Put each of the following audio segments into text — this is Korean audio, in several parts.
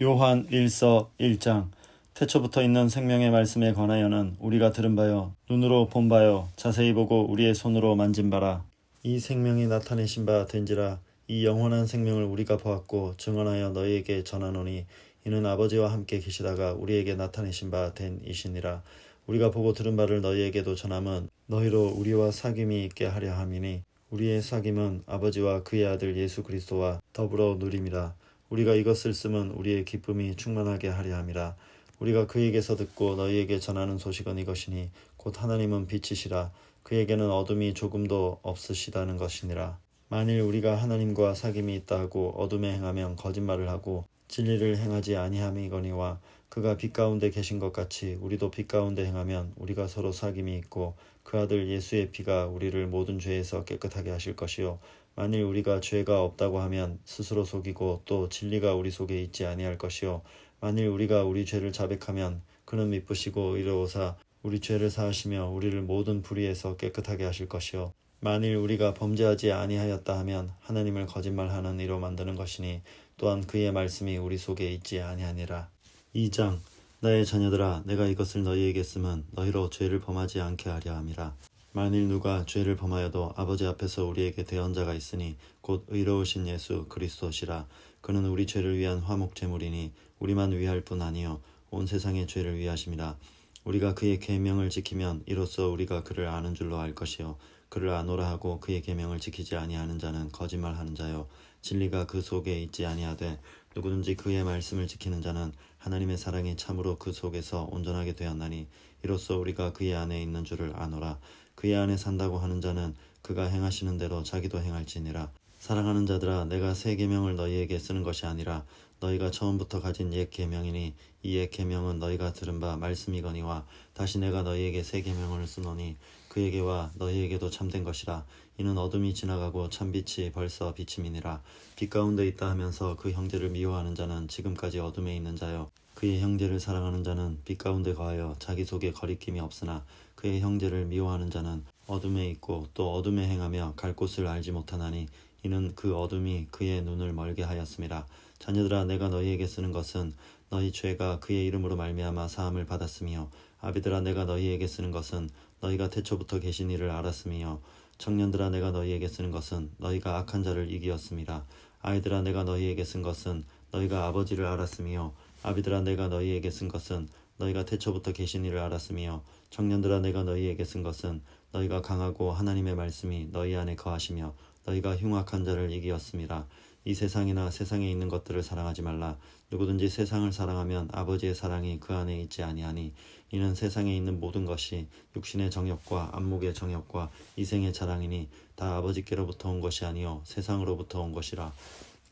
요한 1서 1장. 태초부터 있는 생명의 말씀에 관하여는 우리가 들은 바요 눈으로 본 바요 자세히 보고 우리의 손으로 만진 바라. 이 생명이 나타내신 바 된지라. 이 영원한 생명을 우리가 보았고 증언하여 너희에게 전하노니 이는 아버지와 함께 계시다가 우리에게 나타내신 바 된 이시니라. 우리가 보고 들은 바를 너희에게도 전함은 너희로 우리와 사귐이 있게 하려 함이니 우리의 사귐은 아버지와 그의 아들 예수 그리스도와 더불어 누림이라. 우리가 이것을 쓰면 우리의 기쁨이 충만하게 하려 함이라. 우리가 그에게서 듣고 너희에게 전하는 소식은 이것이니 곧 하나님은 빛이시라. 그에게는 어둠이 조금도 없으시다는 것이니라. 만일 우리가 하나님과 사귐이 있다 하고 어둠에 행하면 거짓말을 하고 진리를 행하지 아니함이거니와 그가 빛 가운데 계신 것 같이 우리도 빛 가운데 행하면 우리가 서로 사귐이 있고 그 아들 예수의 피가 우리를 모든 죄에서 깨끗하게 하실 것이요 만일 우리가 죄가 없다고 하면 스스로 속이고 또 진리가 우리 속에 있지 아니할 것이요 만일 우리가 우리 죄를 자백하면 그는 미쁘시고 의로우사 우리 죄를 사하시며 우리를 모든 불의에서 깨끗하게 하실 것이요 만일 우리가 범죄하지 아니하였다 하면 하나님을 거짓말하는 이로 만드는 것이니 또한 그의 말씀이 우리 속에 있지 아니하니라. 2장. 나의 자녀들아 내가 이것을 너희에게 쓰면 너희로 죄를 범하지 않게 하려 함이라. 만일 누가 죄를 범하여도 아버지 앞에서 우리에게 대언자가 있으니 곧 의로우신 예수 그리스도시라. 그는 우리 죄를 위한 화목 제물이니 우리만 위할 뿐 아니요 온 세상의 죄를 위하심이라. 우리가 그의 계명을 지키면 이로써 우리가 그를 아는 줄로 알 것이요 그를 아노라 하고 그의 계명을 지키지 아니하는 자는 거짓말하는 자요 진리가 그 속에 있지 아니하되 누구든지 그의 말씀을 지키는 자는 하나님의 사랑이 참으로 그 속에서 온전하게 되었나니 이로써 우리가 그의 안에 있는 줄을 아노라. 그의 안에 산다고 하는 자는 그가 행하시는 대로 자기도 행할지니라. 사랑하는 자들아 내가 새 계명을 너희에게 쓰는 것이 아니라 너희가 처음부터 가진 옛 계명이니 이 옛 계명은 너희가 들은 바 말씀이거니와 다시 내가 너희에게 새 계명을 쓰노니 그에게와 너희에게도 참된 것이라. 이는 어둠이 지나가고 참빛이 벌써 비침이니라. 빛 가운데 있다 하면서 그 형제를 미워하는 자는 지금까지 어둠에 있는 자요 그의 형제를 사랑하는 자는 빛 가운데 거하여 자기 속에 거리낌이 없으나 그의 형제를 미워하는 자는 어둠에 있고 또 어둠에 행하며 갈 곳을 알지 못하나니 이는 그 어둠이 그의 눈을 멀게 하였음이라. 자녀들아 내가 너희에게 쓰는 것은 너희 죄가 그의 이름으로 말미암아 사함을 받았으며 아비들아 내가 너희에게 쓰는 것은 너희가 태초부터 계신 이를 알았으며 청년들아 내가 너희에게 쓰는 것은 너희가 악한 자를 이기었음이라. 아이들아 내가 너희에게 쓴 것은 너희가 아버지를 알았으며 아비들아 내가 너희에게 쓴 것은 너희가 태초부터 계신 이를 알았으며 청년들아 내가 너희에게 쓴 것은 너희가 강하고 하나님의 말씀이 너희 안에 거하시며 너희가 흉악한 자를 이기었음이라. 이 세상이나 세상에 있는 것들을 사랑하지 말라. 누구든지 세상을 사랑하면 아버지의 사랑이 그 안에 있지 아니하니 이는 세상에 있는 모든 것이 육신의 정욕과 안목의 정욕과 이생의 자랑이니 다 아버지께로부터 온 것이 아니요 세상으로부터 온 것이라.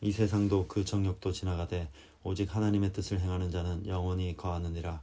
이 세상도 그 정욕도 지나가되 오직 하나님의 뜻을 행하는 자는 영원히 거하느니라.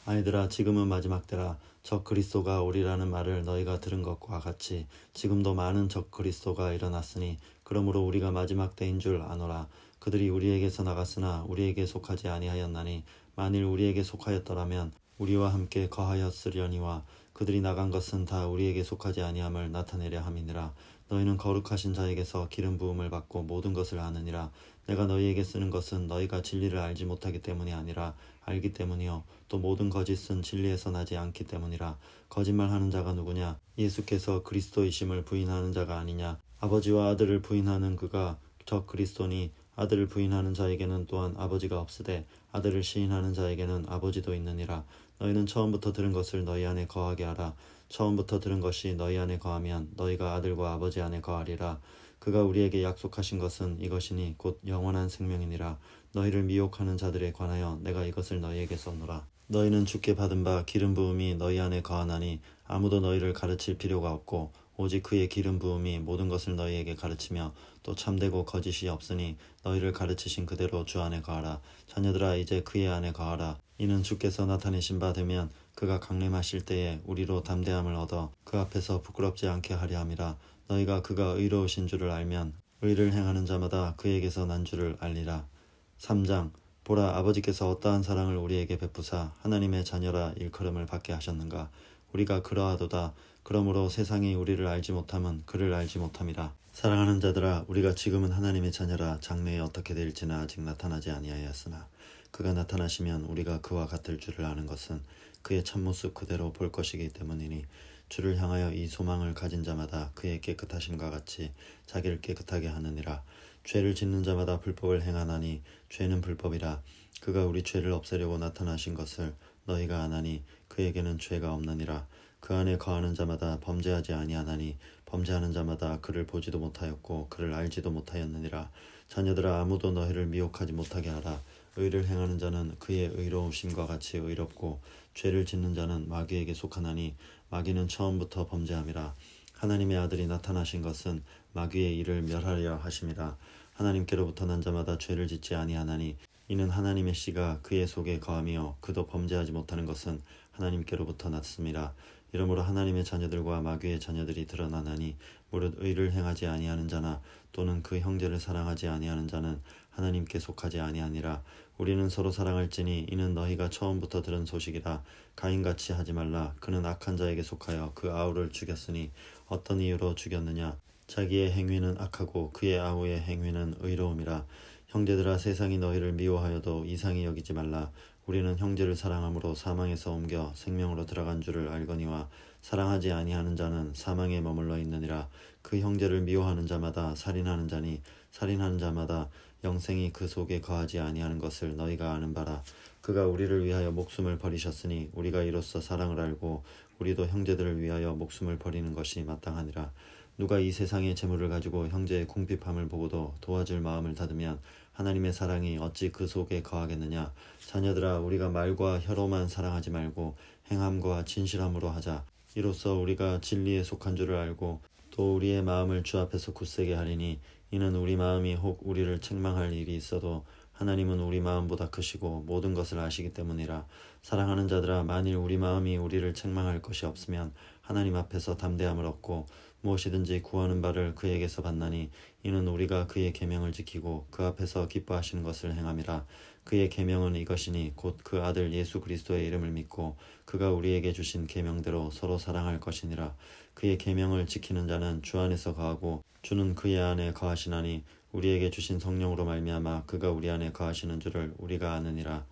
아이들아 지금은 마지막 때라. 적 그리스도가 오리라는 말을 너희가 들은 것과 같이 지금도 많은 적 그리스도가 일어났으니 그러므로 우리가 마지막 때인 줄 아노라. 그들이 우리에게서 나갔으나 우리에게 속하지 아니하였나니 만일 우리에게 속하였더라면 우리와 함께 거하였으려니와 그들이 나간 것은 다 우리에게 속하지 아니함을 나타내려 함이니라. 너희는 거룩하신 자에게서 기름 부음을 받고 모든 것을 아느니라. 내가 너희에게 쓰는 것은 너희가 진리를 알지 못하기 때문이 아니라 알기 때문이요 또 모든 거짓은 진리에서 나지 않기 때문이라. 거짓말하는 자가 누구냐? 예수께서 그리스도이심을 부인하는 자가 아니냐? 아버지와 아들을 부인하는 그가 적 그리스도니 아들을 부인하는 자에게는 또한 아버지가 없으되 아들을 시인하는 자에게는 아버지도 있느니라. 너희는 처음부터 들은 것을 너희 안에 거하게 하라. 처음부터 들은 것이 너희 안에 거하면 너희가 아들과 아버지 안에 거하리라. 그가 우리에게 약속하신 것은 이것이니 곧 영원한 생명이니라. 너희를 미혹하는 자들에 관하여 내가 이것을 너희에게 썼노라. 너희는 주께 받은 바 기름 부음이 너희 안에 거하나니 아무도 너희를 가르칠 필요가 없고 오직 그의 기름 부음이 모든 것을 너희에게 가르치며 또 참되고 거짓이 없으니 너희를 가르치신 그대로 주 안에 거하라. 자녀들아 이제 그의 안에 거하라. 이는 주께서 나타내신 바 되면 그가 강림하실 때에 우리로 담대함을 얻어 그 앞에서 부끄럽지 않게 하려 함이라. 너희가 그가 의로우신 줄을 알면 의를 행하는 자마다 그에게서 난 줄을 알리라. 3장. 보라 아버지께서 어떠한 사랑을 우리에게 베푸사 하나님의 자녀라 일컬음을 받게 하셨는가. 우리가 그러하도다. 그러므로 세상이 우리를 알지 못함은 그를 알지 못함이라. 사랑하는 자들아 우리가 지금은 하나님의 자녀라 장래에 어떻게 될지는 아직 나타나지 아니하였으나 그가 나타나시면 우리가 그와 같을 줄을 아는 것은 그의 참모습 그대로 볼 것이기 때문이니 주를 향하여 이 소망을 가진 자마다 그의 깨끗하심과 같이 자기를 깨끗하게 하느니라. 죄를 짓는 자마다 불법을 행하나니 죄는 불법이라. 그가 우리 죄를 없애려고 나타나신 것을 너희가 아나니 그에게는 죄가 없느니라. 그 안에 거하는 자마다 범죄하지 아니하나니 범죄하는 자마다 그를 보지도 못하였고 그를 알지도 못하였느니라. 자녀들아, 아무도 너희를 미혹하지 못하게 하라. 의를 행하는 자는 그의 의로우심과 같이 의롭고 죄를 짓는 자는 마귀에게 속하나니 마귀는 처음부터 범죄함이라. 하나님의 아들이 나타나신 것은 마귀의 일을 멸하려 하심이라. 하나님께로부터 난 자마다 죄를 짓지 아니하나니 이는 하나님의 씨가 그의 속에 거하며 그도 범죄하지 못하는 것은 하나님께로부터 났음이라. 이러므로 하나님의 자녀들과 마귀의 자녀들이 드러나나니 무릇 의를 행하지 아니하는 자나 또는 그 형제를 사랑하지 아니하는 자는 하나님께 속하지 아니하니라. 우리는 서로 사랑할지니 이는 너희가 처음부터 들은 소식이라. 가인같이 하지 말라. 그는 악한 자에게 속하여 그 아우를 죽였으니 어떤 이유로 죽였느냐. 자기의 행위는 악하고 그의 아우의 행위는 의로움이라. 형제들아, 세상이 너희를 미워하여도 이상히 여기지 말라. 우리는 형제를 사랑함으로 사망에서 옮겨 생명으로 들어간 줄을 알거니와 사랑하지 아니하는 자는 사망에 머물러 있느니라. 그 형제를 미워하는 자마다 살인하는 자니 살인하는 자마다 영생이 그 속에 거하지 아니하는 것을 너희가 아는 바라. 그가 우리를 위하여 목숨을 버리셨으니 우리가 이로써 사랑을 알고 우리도 형제들을 위하여 목숨을 버리는 것이 마땅하니라. 누가 이 세상의 재물을 가지고 형제의 궁핍함을 보고도 도와줄 마음을 닫으면 하나님의 사랑이 어찌 그 속에 거하겠느냐. 자녀들아, 우리가 말과 혀로만 사랑하지 말고 행함과 진실함으로 하자. 이로써 우리가 진리에 속한 줄을 알고 또 우리의 마음을 주 앞에서 굳세게 하리니 이는 우리 마음이 혹 우리를 책망할 일이 있어도 하나님은 우리 마음보다 크시고 모든 것을 아시기 때문이라. 사랑하는 자들아, 만일 우리 마음이 우리를 책망할 것이 없으면 하나님 앞에서 담대함을 얻고 무엇이든지 구하는 바를 그에게서 받나니 이는 우리가 그의 계명을 지키고 그 앞에서 기뻐하시는 것을 행함이라. 그의 계명은 이것이니 곧 그 아들 예수 그리스도의 이름을 믿고 그가 우리에게 주신 계명대로 서로 사랑할 것이니라. 그의 계명을 지키는 자는 주 안에서 거하고 주는 그의 안에 거하시나니 우리에게 주신 성령으로 말미암아 그가 우리 안에 거하시는 줄을 우리가 아느니라.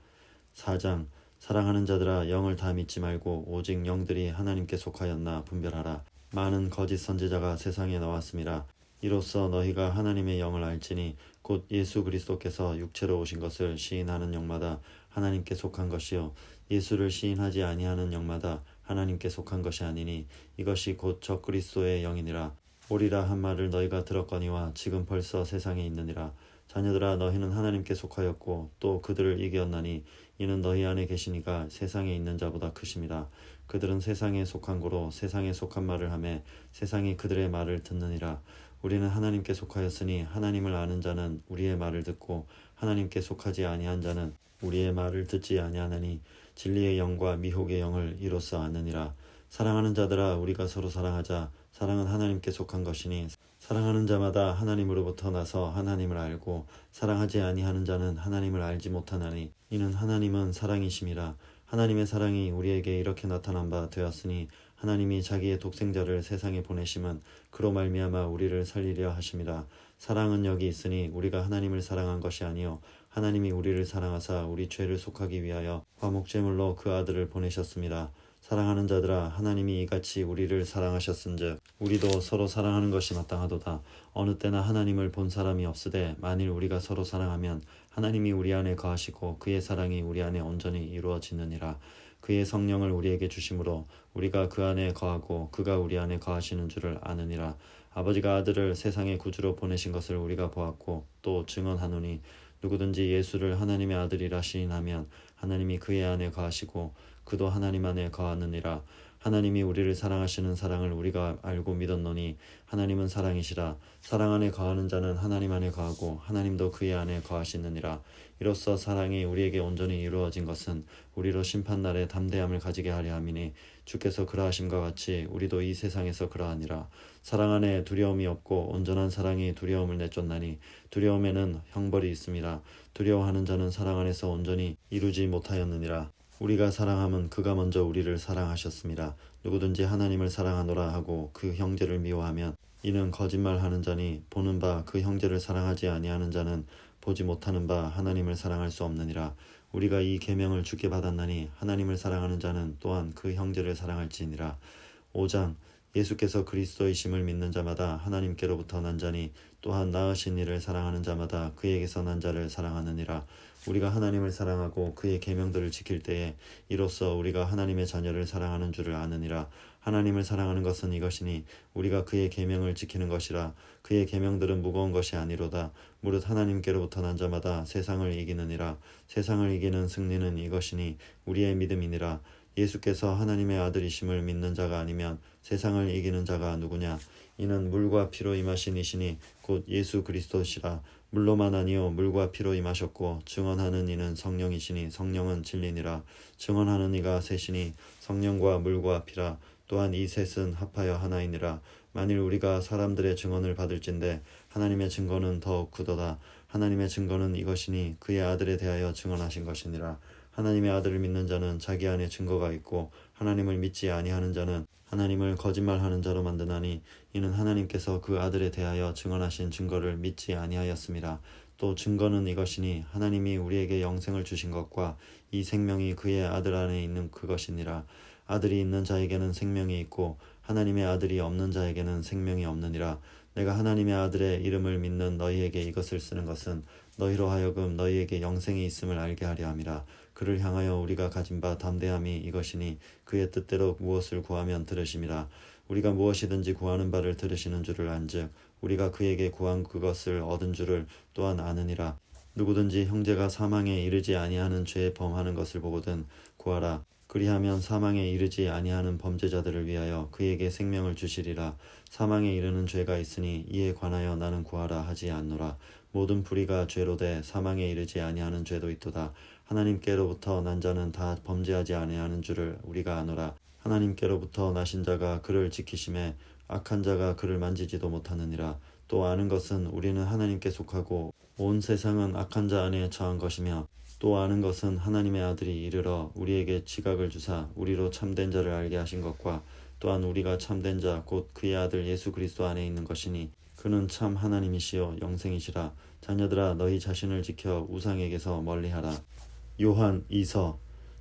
4장. 사랑하는 자들아, 영을 다 믿지 말고 오직 영들이 하나님께 속하였나 분별하라. 많은 거짓 선지자가 세상에 나왔음이라. 이로써 너희가 하나님의 영을 알지니 곧 예수 그리스도께서 육체로 오신 것을 시인하는 영마다 하나님께 속한 것이요 예수를 시인하지 아니하는 영마다 하나님께 속한 것이 아니니 이것이 곧 적그리스도의 영이니라. 오리라 한 말을 너희가 들었거니와 지금 벌써 세상에 있느니라. 자녀들아, 너희는 하나님께 속하였고 또 그들을 이겼나니 이는 너희 안에 계시니가 세상에 있는 자보다 크심이라. 그들은 세상에 속한 고로 세상에 속한 말을 하매 세상이 그들의 말을 듣느니라. 우리는 하나님께 속하였으니 하나님을 아는 자는 우리의 말을 듣고 하나님께 속하지 아니한 자는 우리의 말을 듣지 아니하나니 진리의 영과 미혹의 영을 이로써 아느니라. 사랑하는 자들아, 우리가 서로 사랑하자. 사랑은 하나님께 속한 것이니 사랑하는 자마다 하나님으로부터 나서 하나님을 알고 사랑하지 아니하는 자는 하나님을 알지 못하나니 이는 하나님은 사랑이심이라. 하나님의 사랑이 우리에게 이렇게 나타난 바 되었으니 하나님이 자기의 독생자를 세상에 보내심은 그로 말미암아 우리를 살리려 하심이라. 사랑은 여기 있으니 우리가 하나님을 사랑한 것이 아니요 하나님이 우리를 사랑하사 우리 죄를 속하기 위하여 화목제물로 그 아들을 보내셨습니다. 사랑하는 자들아, 하나님이 이같이 우리를 사랑하셨은즉 우리도 서로 사랑하는 것이 마땅하도다. 어느 때나 하나님을 본 사람이 없으되 만일 우리가 서로 사랑하면 하나님이 우리 안에 거하시고 그의 사랑이 우리 안에 온전히 이루어지느니라. 그의 성령을 우리에게 주심으로 우리가 그 안에 거하고 그가 우리 안에 거하시는 줄을 아느니라. 아버지가 아들을 세상의 구주로 보내신 것을 우리가 보았고 또 증언하노니 누구든지 예수를 하나님의 아들이라 시인하면 하나님이 그의 안에 거하시고 그도 하나님 안에 거하느니라. 하나님이 우리를 사랑하시는 사랑을 우리가 알고 믿었노니 하나님은 사랑이시라. 사랑 안에 거하는 자는 하나님 안에 거하고 하나님도 그의 안에 거하시느니라. 이로써 사랑이 우리에게 온전히 이루어진 것은 우리로 심판날에 담대함을 가지게 하려 함이니 주께서 그러하심과 같이 우리도 이 세상에서 그러하니라. 사랑 안에 두려움이 없고 온전한 사랑이 두려움을 내쫓나니 두려움에는 형벌이 있음이라. 두려워하는 자는 사랑 안에서 온전히 이루지 못하였느니라. 우리가 사랑함은 그가 먼저 우리를 사랑하셨습니다. 누구든지 하나님을 사랑하노라 하고 그 형제를 미워하면 이는 거짓말하는 자니 보는 바 그 형제를 사랑하지 아니하는 자는 보지 못하는 바 하나님을 사랑할 수 없느니라. 우리가 이 계명을 주께 받았나니 하나님을 사랑하는 자는 또한 그 형제를 사랑할지니라. 5장 예수께서 그리스도이심을 믿는 자마다 하나님께로부터 난 자니 또한 낳으신 이를 사랑하는 자마다 그에게서 난 자를 사랑하느니라. 우리가 하나님을 사랑하고 그의 계명들을 지킬 때에 이로써 우리가 하나님의 자녀를 사랑하는 줄을 아느니라. 하나님을 사랑하는 것은 이것이니 우리가 그의 계명을 지키는 것이라. 그의 계명들은 무거운 것이 아니로다. 무릇 하나님께로부터 난 자마다 세상을 이기느니라. 세상을 이기는 승리는 이것이니 우리의 믿음이니라. 예수께서 하나님의 아들이심을 믿는 자가 아니면 세상을 이기는 자가 누구냐? 이는 물과 피로 임하신 이시니 곧 예수 그리스도시라. 물로만 아니요 물과 피로 임하셨고 증언하는 이는 성령이시니 성령은 진리니라. 증언하는 이가 셋이니 성령과 물과 피라. 또한 이 셋은 합하여 하나이니라. 만일 우리가 사람들의 증언을 받을진대 하나님의 증거는 더욱 굳어다. 하나님의 증거는 이것이니 그의 아들에 대하여 증언하신 것이니라. 하나님의 아들을 믿는 자는 자기 안에 증거가 있고 하나님을 믿지 아니하는 자는 하나님을 거짓말하는 자로 만드나니 이는 하나님께서 그 아들에 대하여 증언하신 증거를 믿지 아니하였음이라. 또 증거는 이것이니 하나님이 우리에게 영생을 주신 것과 이 생명이 그의 아들 안에 있는 그것이니라. 아들이 있는 자에게는 생명이 있고 하나님의 아들이 없는 자에게는 생명이 없느니라. 내가 하나님의 아들의 이름을 믿는 너희에게 이것을 쓰는 것은 너희로 하여금 너희에게 영생이 있음을 알게 하려 함이라. 그를 향하여 우리가 가진 바 담대함이 이것이니 그의 뜻대로 무엇을 구하면 들으심이라. 우리가 무엇이든지 구하는 바를 들으시는 줄을 안즉 우리가 그에게 구한 그것을 얻은 줄을 또한 아느니라. 누구든지 형제가 사망에 이르지 아니하는 죄에 범하는 것을 보거든 구하라. 그리하면 사망에 이르지 아니하는 범죄자들을 위하여 그에게 생명을 주시리라. 사망에 이르는 죄가 있으니 이에 관하여 나는 구하라 하지 않노라. 모든 불의가 죄로 돼 사망에 이르지 아니하는 죄도 있도다. 하나님께로부터 난 자는 다 범죄하지 아니하는 줄을 우리가 아노라. 하나님께로부터 나신 자가 그를 지키심에 악한 자가 그를 만지지도 못하느니라. 또 아는 것은 우리는 하나님께 속하고 온 세상은 악한 자 안에 처한 것이며 또 아는 것은 하나님의 아들이 이르러 우리에게 지각을 주사 우리로 참된 자를 알게 하신 것과 또한 우리가 참된 자 곧 그의 아들 예수 그리스도 안에 있는 것이니 그는 참 하나님이시요 영생이시라. 자녀들아 너희 자신을 지켜 우상에게서 멀리하라. 요한 2서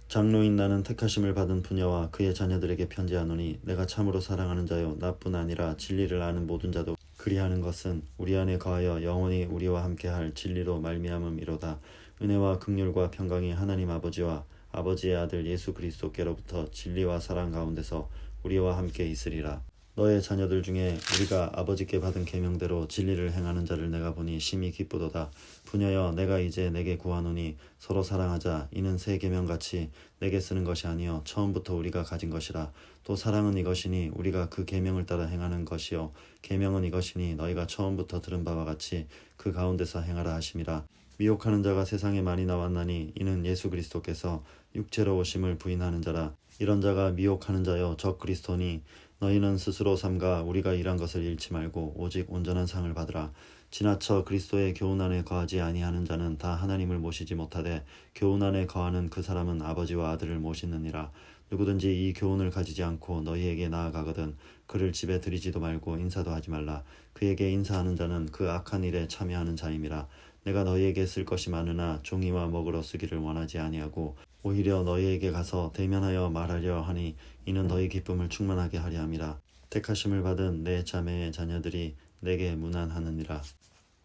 장로인 나는 택하심을 받은 부녀와 그의 자녀들에게 편지하노니 내가 참으로 사랑하는 자요 나뿐 아니라 진리를 아는 모든 자도 그리하는 것은 우리 안에 거하여 영원히 우리와 함께할 진리로 말미암음이로다. 은혜와 긍휼과 평강이 하나님 아버지와 아버지의 아들 예수 그리스도께로부터 진리와 사랑 가운데서 우리와 함께 있으리라. 너의 자녀들 중에 우리가 아버지께 받은 계명대로 진리를 행하는 자를 내가 보니 심히 기쁘도다. 부녀여 내가 이제 내게 구하노니 서로 사랑하자. 이는 새 계명같이 내게 쓰는 것이 아니요 처음부터 우리가 가진 것이라. 또 사랑은 이것이니 우리가 그 계명을 따라 행하는 것이요 계명은 이것이니 너희가 처음부터 들은 바와 같이 그 가운데서 행하라 하심이라. 미혹하는 자가 세상에 많이 나왔나니 이는 예수 그리스도께서 육체로 오심을 부인하는 자라. 이런 자가 미혹하는 자여 적 그리스도니 너희는 스스로 삼가 우리가 일한 것을 잃지 말고 오직 온전한 상을 받으라. 지나쳐 그리스도의 교훈 안에 거하지 아니하는 자는 다 하나님을 모시지 못하되 교훈 안에 거하는 그 사람은 아버지와 아들을 모시느니라. 누구든지 이 교훈을 가지지 않고 너희에게 나아가거든 그를 집에 들이지도 말고 인사도 하지 말라. 그에게 인사하는 자는 그 악한 일에 참여하는 자임이라. 내가 너희에게 쓸 것이 많으나 종이와 먹으러 쓰기를 원하지 아니하고 오히려 너희에게 가서 대면하여 말하려 하니 이는 너희 기쁨을 충만하게 하려 함이라. 택하심을 받은 내 자매의 자녀들이 내게 문안하느니라.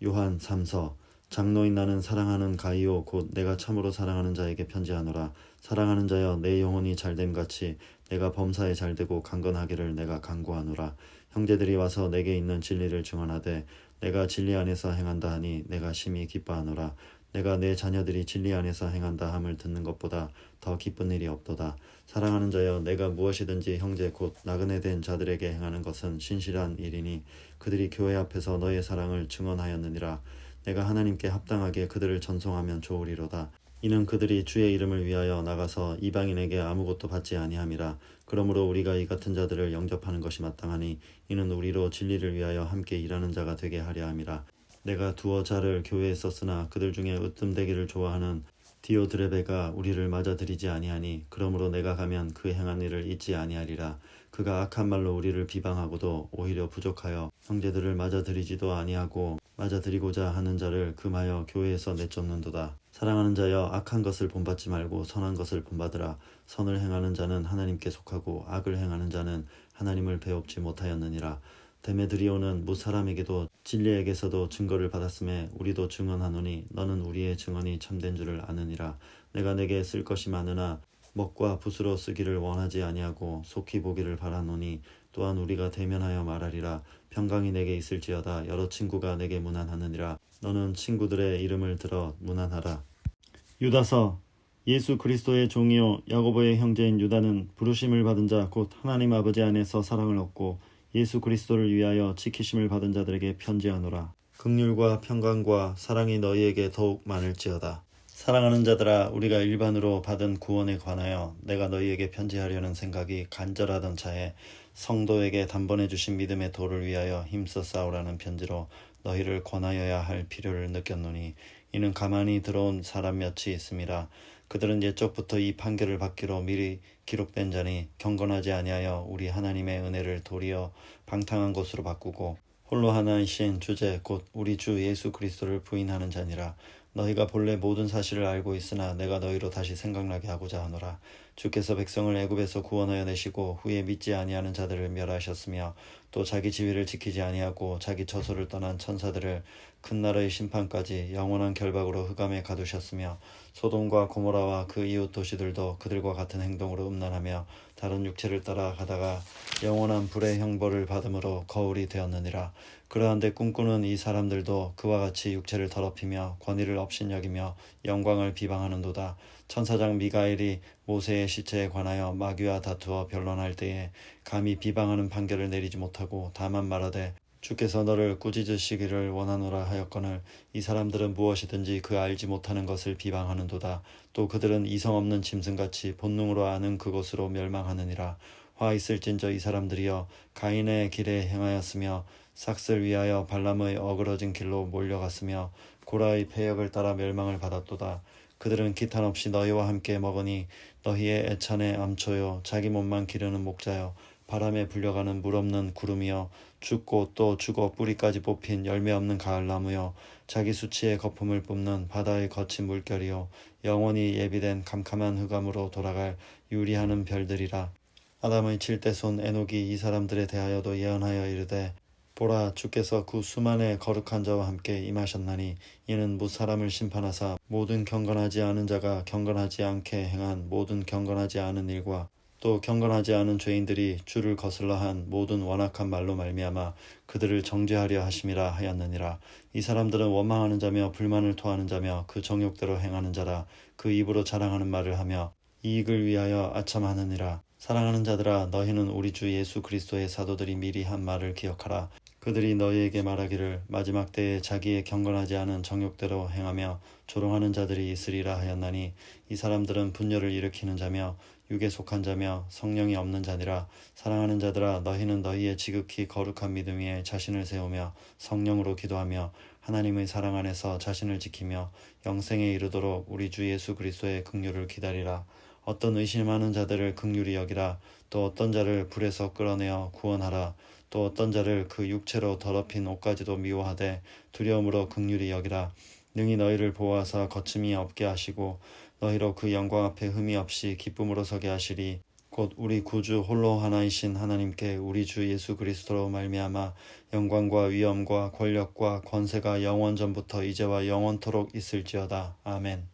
요한 3서 장로인 나는 사랑하는 가이오 곧 내가 참으로 사랑하는 자에게 편지하노라. 사랑하는 자여 내 영혼이 잘됨같이 내가 범사에 잘되고 강건하기를 내가 간구하노라. 형제들이 와서 내게 있는 진리를 증언하되 내가 진리 안에서 행한다 하니 내가 심히 기뻐하노라. 내가 내 자녀들이 진리 안에서 행한다 함을 듣는 것보다 더 기쁜 일이 없도다. 사랑하는 자여 내가 무엇이든지 형제 곧 나그네 된 자들에게 행하는 것은 신실한 일이니 그들이 교회 앞에서 너의 사랑을 증언하였느니라. 내가 하나님께 합당하게 그들을 전송하면 좋으리로다. 이는 그들이 주의 이름을 위하여 나가서 이방인에게 아무것도 받지 아니함이라. 그러므로 우리가 이 같은 자들을 영접하는 것이 마땅하니 이는 우리로 진리를 위하여 함께 일하는 자가 되게 하려 함이라. 내가 두어 자를 교회에 썼으나 그들 중에 으뜸되기를 좋아하는 디오드레베가 우리를 맞아들이지 아니하니 그러므로 내가 가면 그 행한 일을 잊지 아니하리라. 그가 악한 말로 우리를 비방하고도 오히려 부족하여 형제들을 맞아들이지도 아니하고 맞아들이고자 하는 자를 금하여 교회에서 내쫓는도다. 사랑하는 자여, 악한 것을 본받지 말고 선한 것을 본받으라. 선을 행하는 자는 하나님께 속하고 악을 행하는 자는 하나님을 배웁지 못하였느니라. 데메드리오는 무사람에게도 진리에게서도 증거를 받았음에 우리도 증언하노니 너는 우리의 증언이 참된 줄을 아느니라. 내가 내게 쓸 것이 많으나 먹과 붓으로 쓰기를 원하지 아니하고 속히 보기를 바라노니 또한 우리가 대면하여 말하리라. 평강이 내게 있을지어다. 여러 친구가 내게 문안하느니라. 너는 친구들의 이름을 들어 문안하라. 유다서. 예수 그리스도의 종이요 야고보의 형제인 유다는 부르심을 받은 자 곧 하나님 아버지 안에서 사랑을 얻고 예수 그리스도를 위하여 지키심을 받은 자들에게 편지하노라. 긍휼과 평강과 사랑이 너희에게 더욱 많을지어다. 사랑하는 자들아, 우리가 일반으로 받은 구원에 관하여 내가 너희에게 편지하려는 생각이 간절하던 차에 성도에게 단번에 주신 믿음의 도를 위하여 힘써 싸우라는 편지로 너희를 권하여야 할 필요를 느꼈노니 이는 가만히 들어온 사람 몇이 있음이라. 그들은 옛적부터 이 판결을 받기로 미리 기록된 자니 경건하지 아니하여 우리 하나님의 은혜를 도리어 방탕한 것으로 바꾸고 홀로 하나이신 주제 곧 우리 주 예수 그리스도를 부인하는 자니라. 너희가 본래 모든 사실을 알고 있으나 내가 너희로 다시 생각나게 하고자 하노라. 주께서 백성을 애굽에서 구원하여 내시고 후에 믿지 아니하는 자들을 멸하셨으며 또 자기 지위를 지키지 아니하고 자기 처소를 떠난 천사들을 큰 나라의 심판까지 영원한 결박으로 흑암에 가두셨으며 소돔과 고모라와 그 이웃 도시들도 그들과 같은 행동으로 음란하며 다른 육체를 따라 가다가 영원한 불의 형벌을 받음으로 거울이 되었느니라. 그러한데 꿈꾸는 이 사람들도 그와 같이 육체를 더럽히며 권위를 업신여기며 영광을 비방하는도다. 천사장 미가엘이 모세의 시체에 관하여 마귀와 다투어 변론할 때에 감히 비방하는 판결을 내리지 못하고 다만 말하되 주께서 너를 꾸짖으시기를 원하노라 하였거늘 이 사람들은 무엇이든지 그 알지 못하는 것을 비방하는도다. 또 그들은 이성 없는 짐승같이 본능으로 아는 그것으로 멸망하느니라. 화 있을진저 이 사람들이여 가인의 길에 행하였으며 삭슬 위하여 발람의 어그러진 길로 몰려갔으며 고라의 패역을 따라 멸망을 받았도다. 그들은 기탄 없이 너희와 함께 먹으니 너희의 애찬의 암초요 자기 몸만 기르는 목자요 바람에 불려가는 물 없는 구름이여 죽고 또 죽어 뿌리까지 뽑힌 열매 없는 가을나무여 자기 수치의 거품을 뿜는 바다의 거친 물결이요 영원히 예비된 캄캄한 흑암으로 돌아갈 유리하는 별들이라. 아담의 7대 손 에녹이 이 사람들에 대하여도 예언하여 이르되 보라, 주께서 그 수만의 거룩한 자와 함께 임하셨나니 이는 무사람을 심판하사 모든 경건하지 않은 자가 경건하지 않게 행한 모든 경건하지 않은 일과 또 경건하지 않은 죄인들이 주를 거슬러 한 모든 완악한 말로 말미암아 그들을 정죄하려 하심이라 하였느니라. 이 사람들은 원망하는 자며 불만을 토하는 자며 그 정욕대로 행하는 자라. 그 입으로 자랑하는 말을 하며 이익을 위하여 아첨하느니라. 사랑하는 자들아, 너희는 우리 주 예수 그리스도의 사도들이 미리 한 말을 기억하라. 그들이 너희에게 말하기를 마지막 때에 자기의 경건하지 않은 정욕대로 행하며 조롱하는 자들이 있으리라 하였나니 이 사람들은 분열을 일으키는 자며 육에 속한 자며 성령이 없는 자니라. 사랑하는 자들아, 너희는 너희의 지극히 거룩한 믿음 위에 자신을 세우며 성령으로 기도하며 하나님의 사랑 안에서 자신을 지키며 영생에 이르도록 우리 주 예수 그리스도의 긍휼을 기다리라. 어떤 의심하는 자들을 긍휼히 여기라. 또 어떤 자를 불에서 끌어내어 구원하라. 또 어떤 자를 그 육체로 더럽힌 옷까지도 미워하되 두려움으로 긍휼히 여기라. 능히 너희를 보호하사 거침이 없게 하시고 너희로 그 영광 앞에 흠이 없이 기쁨으로 서게 하시리. 곧 우리 구주 홀로 하나이신 하나님께 우리 주 예수 그리스도로 말미암아 영광과 위엄과 권력과 권세가 영원 전부터 이제와 영원토록 있을지어다. 아멘.